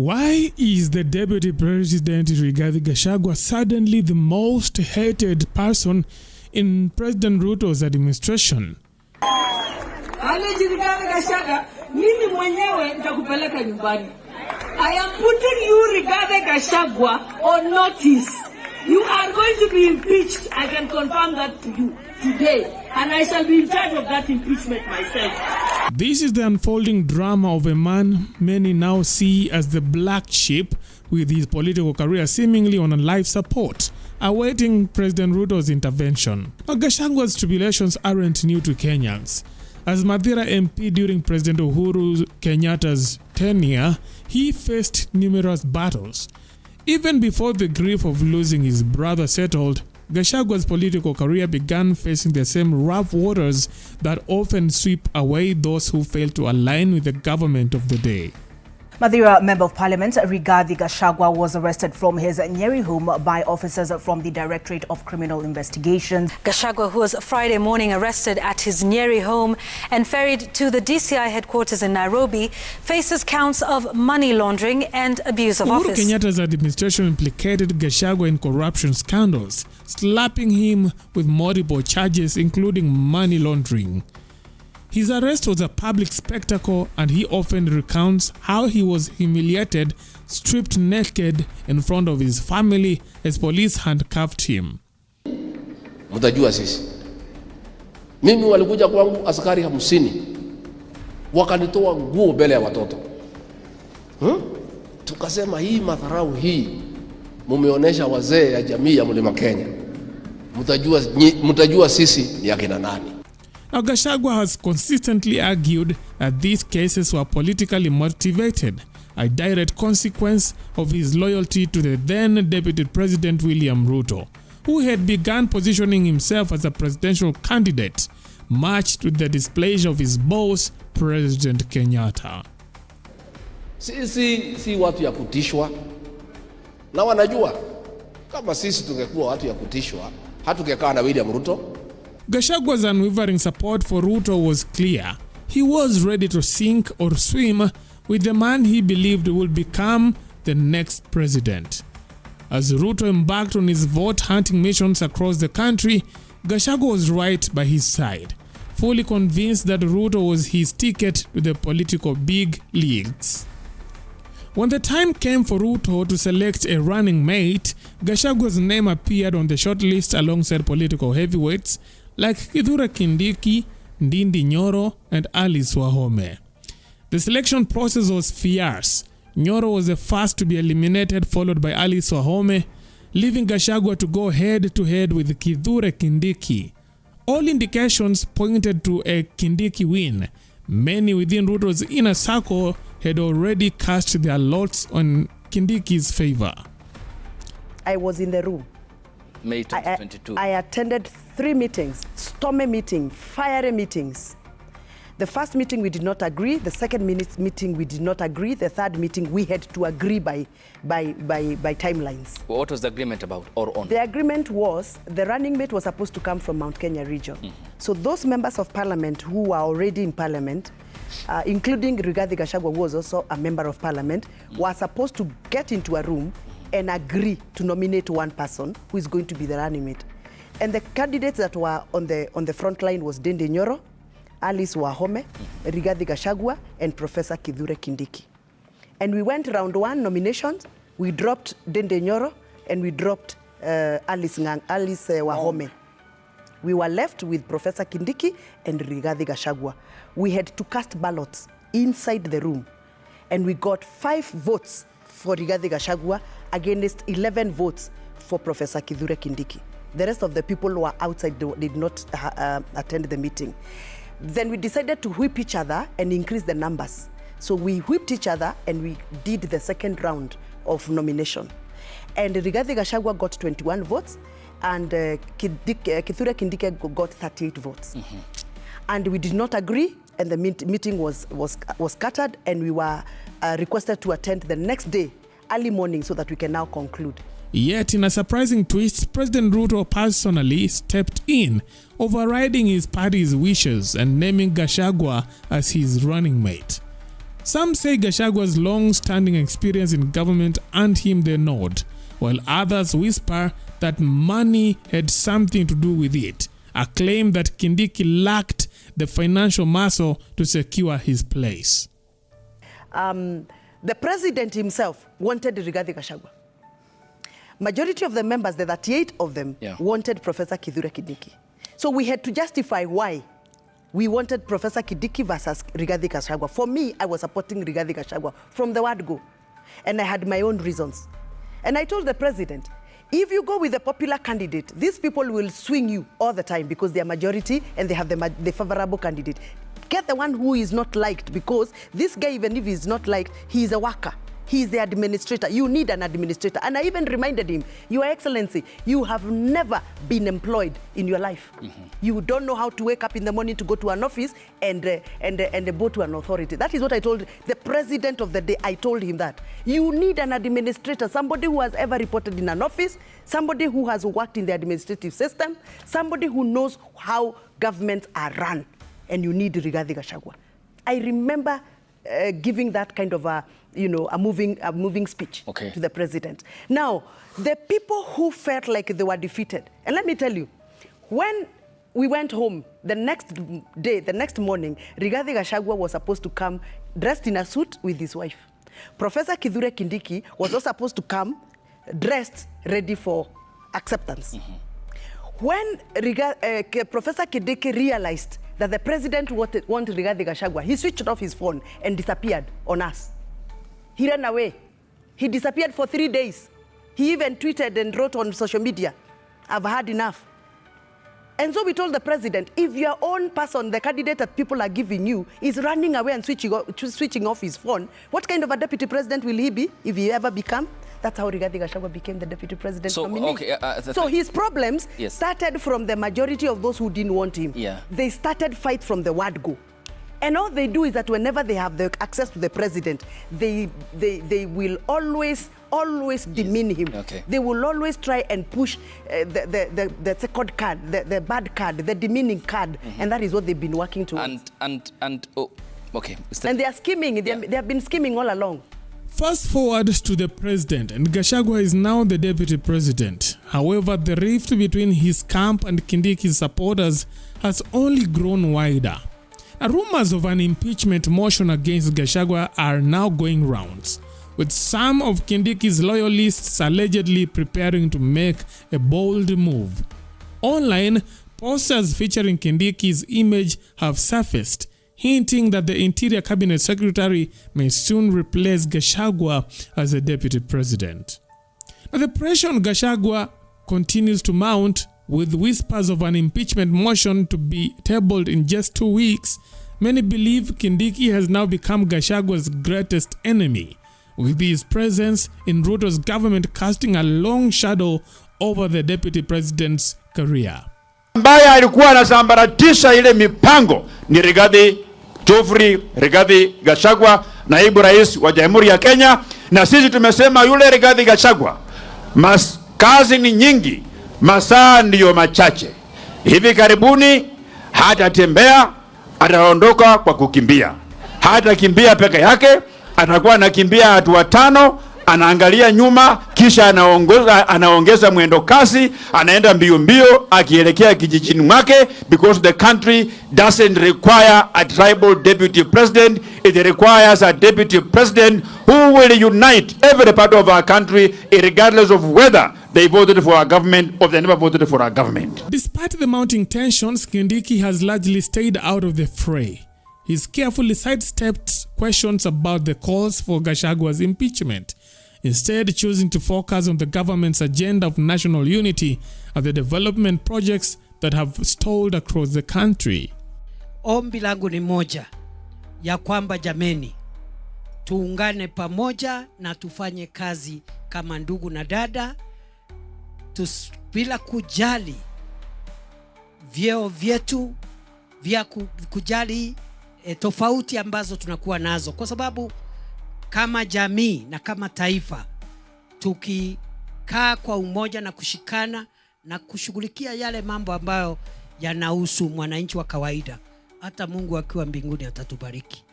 Why is the Deputy President Rigathi Gachagua suddenly the most hated person in President Ruto's administration? I am putting you, Rigathi Gachagua, on notice. You are going to be impeached. I can confirm that to you today. And I shall be in charge of that impeachment myself. This is the unfolding drama of a man many now see as the black sheep, with his political career seemingly on a life support, awaiting President Ruto's intervention. Now, Gachagua's tribulations aren't new to Kenyans. As Mathira MP during President Uhuru Kenyatta's tenure, he faced numerous battles. Even before the grief of losing his brother settled, Gachagua's political career began facing the same rough waters that often sweep away those who fail to align with the government of the day. Mathira Member of Parliament Rigathi Gachagua was arrested from his Nyeri home by officers from the Directorate of Criminal Investigations. Gachagua, who was Friday morning arrested at his Nyeri home and ferried to the DCI headquarters in Nairobi, faces counts of money laundering and abuse of office. Uhuru Kenyatta's administration implicated Gachagua in corruption scandals, slapping him with multiple charges including money laundering. His arrest was a public spectacle, and he often recounts how he was humiliated, stripped naked in front of his family as police handcuffed him. Mtajua sisi. Mimi walikuja kwangu askari 50. Wakanitoa nguo mbele ya watoto. Tukasema hii madharau hii mumeonesha wazee ya jamii ya Mlima Kenya. Mtajua sisi ni akina nani. Now, Gachagua has consistently argued that these cases were politically motivated, a direct consequence of his loyalty to the then Deputy President William Ruto, who had begun positioning himself as a presidential candidate, matched with the displeasure of his boss, President Kenyatta. Si watu ya kutishwa. Na wanajua kama sisi tungekuwa watu ya kutishwa, hatukekaa na William Ruto. Gachagua's unwavering support for Ruto was clear. He was ready to sink or swim with the man he believed would become the next president. As Ruto embarked on his vote-hunting missions across the country, Gachagua was right by his side, fully convinced that Ruto was his ticket to the political big leagues. When the time came for Ruto to select a running mate, Gachagua's name appeared on the shortlist alongside political heavyweights like Kindiki, Ndindi Nyoro, and Alice Wahome. The selection process was fierce. Nyoro was the first to be eliminated, followed by Alice Wahome, leaving Gachagua to go head-to-head with Kindiki. All indications pointed to a Kindiki win. Many within Ruto's inner circle had already cast their lots on Kindiki's favor. I was in the room. May 2022. I attended 3 meetings, stormy meetings, fiery meetings. The first meeting we did not agree, the second meeting we did not agree, the third meeting we had to agree by timelines. What was the agreement about or on? The agreement was the running mate was supposed to come from Mount Kenya region. So those members of parliament who were already in parliament, including Rigathi Gachagua, who was also a member of parliament, were supposed to get into a room and agree to nominate one person who is going to be the running mate. And the candidates that were on the front line was Ndindi Nyoro, Alice Wahome, Rigathi Gachagua, and Professor Kindiki. And we went round 1 nominations. We dropped Ndindi Nyoro and we dropped Alice Wahome. We were left with Professor Kindiki and Rigathi Gachagua. We had to cast ballots inside the room, and we got 5 votes for Rigathi Gachagua against 11 votes for Professor Kindiki. The rest of the people who were outside did not attend the meeting. Then we decided to whip each other and increase the numbers. So we whipped each other and we did the second round of nomination. And Rigathi Gachagua got 21 votes and Kindiki got 38 votes. And we did not agree, and the meeting was scattered, and we were requested to attend the next day, early morning, so that we can now conclude. Yet, in a surprising twist, President Ruto personally stepped in, overriding his party's wishes and naming Gachagua as his running mate. Some say Gachagua's long-standing experience in government earned him the nod, while others whisper that money had something to do with it, a claim that Kindiki lacked the financial muscle to secure his place. The president himself wanted Rigathi Gachagua. Majority of the members, the 38 of them, wanted Professor Kindiki. So we had to justify why we wanted Professor Kindiki versus Rigathi Gachagua. For me, I was supporting Rigathi Gachagua from the word go. And I had my own reasons. And I told the president, if you go with a popular candidate, these people will swing you all the time because they are majority and they have the favorable candidate. Get the one who is not liked, because this guy, even if he's not liked, he is a worker. He is the administrator. You need an administrator. And I even reminded him, Your Excellency, you have never been employed in your life. You don't know how to wake up in the morning to go to an office and go to an authority. That is what I told the president of the day. I told him that. You need an administrator, somebody who has ever reported in an office, somebody who has worked in the administrative system, somebody who knows how governments are run. And you need Rigathi Gachagua. I remember giving that kind of a moving speech to the president. Now, the people who felt like they were defeated, and let me tell you, when we went home the next day, the next morning, Rigathi Gachagua was supposed to come dressed in a suit with his wife. Professor Kindiki was also supposed to come dressed, ready for acceptance. When Professor Kindiki realized that the president wanted Rigathi Gachagua, he switched off his phone and disappeared on us. He ran away. He disappeared for 3 days. He even tweeted and wrote on social media, I've had enough. And so we told the president, if your own person, the candidate that people are giving you, is running away and switching off his phone, what kind of a deputy president will he be if he ever become? That's how Rigathi Gachagua became the deputy president nominee. So his problems started from the majority of those who didn't want him. They started fight from the word go. And all they do is that whenever they have the access to the president, they will always demean him. They will always try and push the second card, the bad card, the demeaning card, and that is what they've been working towards. And they are scheming. They have been scheming all along. Fast forward to the president, and Gachagua is now the deputy president. However, the rift between his camp and Kindiki's supporters has only grown wider. Rumors of an impeachment motion against Gachagua are now going rounds, with some of Kindiki's loyalists allegedly preparing to make a bold move. Online, posters featuring Kindiki's image have surfaced, hinting that the Interior Cabinet Secretary may soon replace Gachagua as the deputy president. Now, the pressure on Gachagua continues to mount, with whispers of an impeachment motion to be tabled in just 2 weeks. Many believe Kindiki has now become Gachagua's greatest enemy, with his presence in Ruto's government casting a long shadow over the deputy president's career. Ambaye alikuwa anasambaratisha ile mipango ni Rigathi Gachagua, naibu rais wa Jamhuri ya Kenya, na sisi tumesema yule Rigathi Gachagua, kazi ni nyingi, masaa ndiyo machache. Hivi karibuni hatatembea, ataondoka kwa kukimbia. Hatakimbia peke yake, atakuwa anakimbia hatua 5, anaangalia nyuma, kisha anaongeza mwendo kasi, anaenda mbio akielekea kijijini mwake, because the country doesn't require a tribal deputy president. It requires a deputy president who will unite every part of our country, regardless of whether they voted for our government or they never voted for our government. Despite the mounting tensions, Kindiki has largely stayed out of the fray. He's carefully sidestepped questions about the calls for Gachagua's impeachment, instead choosing to focus on the government's agenda of national unity and the development projects that have stalled across the country. Ombi langu ni moja, ya kwamba jameni, tuungane pamoja na tufanye kazi kama ndugu na dada, bila kujali vyeo vyetu, vya kujali tofauti ambazo tunakuwa nazo, kwa sababu kama jamii na kama taifa tukikaa kwa umoja na kushikana na kushughulikia yale mambo ambayo yanahusu mwananchi wa kawaida, hata Mungu akiwa mbinguni atatubariki.